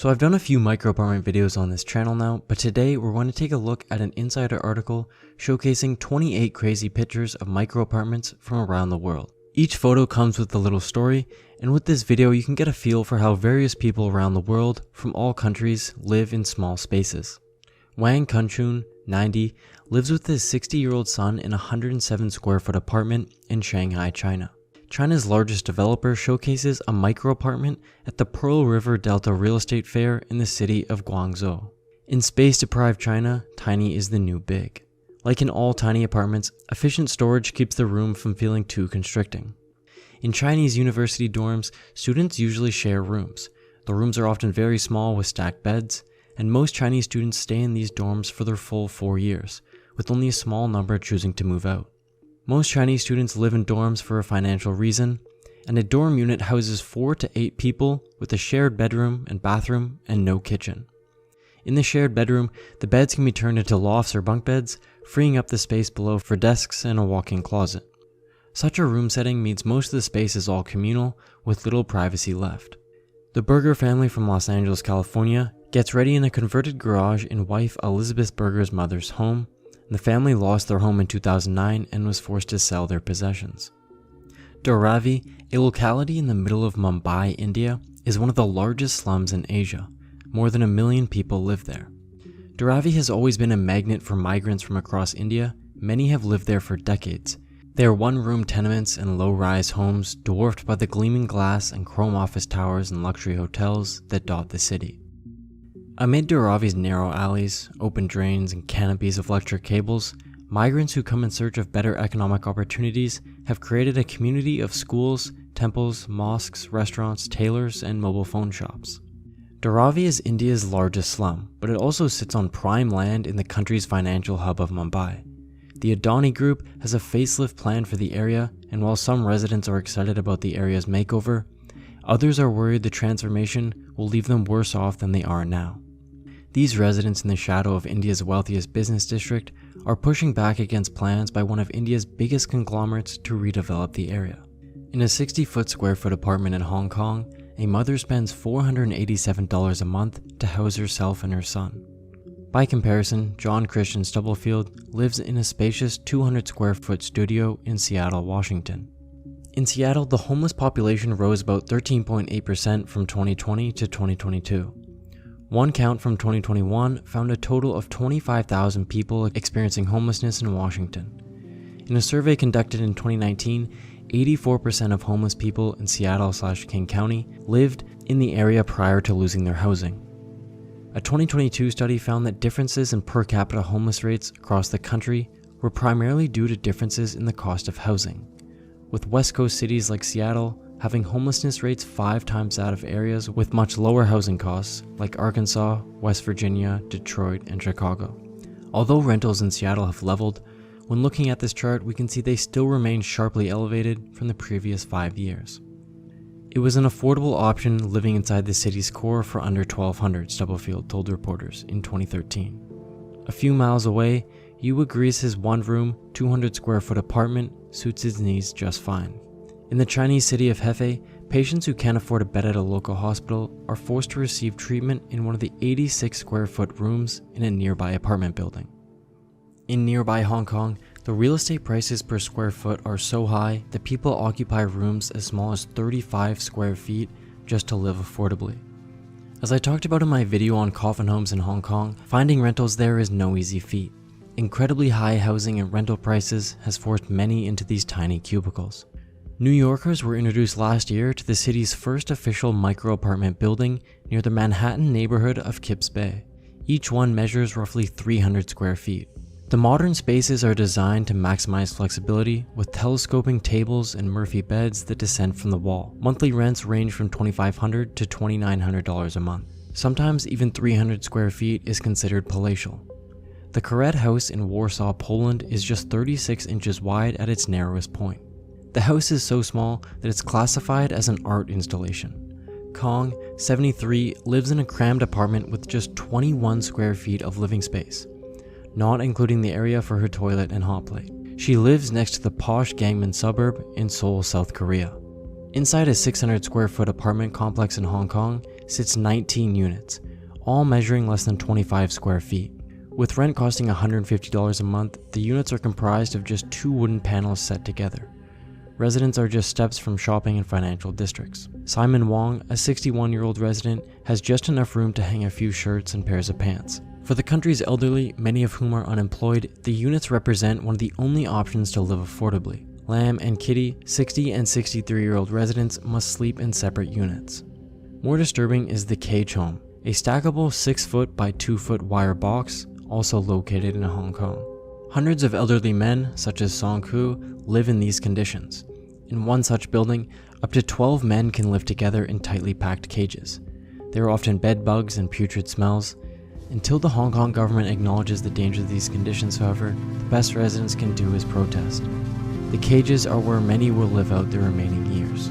So I've done a few micro apartment videos on this channel now, but today we're going to take a look at an insider article showcasing 28 crazy pictures of micro apartments from around the world. Each photo comes with a little story, and with this video you can get a feel for how various people around the world from all countries live in small spaces. Wang Kunchun, 90, lives with his 60-year-old son in a 107 square foot apartment in Shanghai, China. China's largest developer showcases a micro apartment at the Pearl River Delta Real Estate Fair in the city of Guangzhou. In space-deprived China, tiny is the new big. Like in all tiny apartments, efficient storage keeps the room from feeling too constricting. In Chinese university dorms, students usually share rooms. The rooms are often very small with stacked beds, and most Chinese students stay in these dorms for their full 4 years, with only a small number choosing to move out. Most Chinese students live in dorms for a financial reason, and a dorm unit houses 4 to 8 people with a shared bedroom and bathroom and no kitchen. In the shared bedroom, the beds can be turned into lofts or bunk beds, freeing up the space below for desks and a walk-in closet. Such a room setting means most of the space is all communal, with little privacy left. The Berger family from Los Angeles, California, gets ready in a converted garage in wife Elizabeth Berger's mother's home. The family lost their home in 2009 and was forced to sell their possessions. Dharavi, a locality in the middle of Mumbai, India, is one of the largest slums in Asia. More than 1 million people live there. Dharavi has always been a magnet for migrants from across India. Many have lived there for decades. They are one-room tenements and low-rise homes dwarfed by the gleaming glass and chrome office towers and luxury hotels that dot the city. Amid Dharavi's narrow alleys, open drains, and canopies of electric cables, migrants who come in search of better economic opportunities have created a community of schools, temples, mosques, restaurants, tailors, and mobile phone shops. Dharavi is India's largest slum, but it also sits on prime land in the country's financial hub of Mumbai. The Adani Group has a facelift plan for the area, and while some residents are excited about the area's makeover, others are worried the transformation will leave them worse off than they are now. These residents in the shadow of India's wealthiest business district are pushing back against plans by one of India's biggest conglomerates to redevelop the area. In a 60 square foot apartment in Hong Kong, a mother spends $487 a month to house herself and her son. By comparison, John Christian Stubblefield lives in a spacious 200 square foot studio in Seattle, Washington. In Seattle, the homeless population rose about 13.8% from 2020 to 2022. One count from 2021 found a total of 25,000 people experiencing homelessness in Washington. In a survey conducted in 2019, 84% of homeless people in Seattle/King County lived in the area prior to losing their housing. A 2022 study found that differences in per capita homeless rates across the country were primarily due to differences in the cost of housing, with West Coast cities like Seattle having homelessness rates 5 times that of areas with much lower housing costs like Arkansas, West Virginia, Detroit, and Chicago. Although rentals in Seattle have leveled, when looking at this chart we can see they still remain sharply elevated from the previous 5 years. It was an affordable option living inside the city's core for under $1,200, Stubblefield told reporters in 2013. A few miles away, Yu agrees his one-room, 200 square foot apartment suits his needs just fine. In the Chinese city of Hefei, patients who can't afford a bed at a local hospital are forced to receive treatment in one of the 86 square foot rooms in a nearby apartment building. In nearby Hong Kong, the real estate prices per square foot are so high that people occupy rooms as small as 35 square feet just to live affordably. As I talked about in my video on coffin homes in Hong Kong, finding rentals there is no easy feat. Incredibly high housing and rental prices has forced many into these tiny cubicles. New Yorkers were introduced last year to the city's first official micro-apartment building near the Manhattan neighborhood of Kips Bay. Each one measures roughly 300 square feet. The modern spaces are designed to maximize flexibility with telescoping tables and Murphy beds that descend from the wall. Monthly rents range from $2,500 to $2,900 a month. Sometimes even 300 square feet is considered palatial. The Karet House in Warsaw, Poland is just 36 inches wide at its narrowest point. The house is so small that it's classified as an art installation. Kong, 73, lives in a crammed apartment with just 21 square feet of living space, not including the area for her toilet and hot plate. She lives next to the posh Gangneung suburb in Seoul, South Korea. Inside a 600 square foot apartment complex in Hong Kong, sits 19 units, all measuring less than 25 square feet. With rent costing $150 a month, the units are comprised of just 2 wooden panels set together. Residents are just steps from shopping and financial districts. Simon Wong, a 61-year-old resident, has just enough room to hang a few shirts and pairs of pants. For the country's elderly, many of whom are unemployed, the units represent one of the only options to live affordably. Lam and Kitty, 60 and 63-year-old residents, must sleep in separate units. More disturbing is the Cage Home, a stackable 6-foot by 2-foot wire box, also located in Hong Kong. Hundreds of elderly men, such as Song Koo, live in these conditions. In one such building, up to 12 men can live together in tightly packed cages. There are often bed bugs and putrid smells. Until the Hong Kong government acknowledges the danger of these conditions, however, the best residents can do is protest. The cages are where many will live out their remaining years.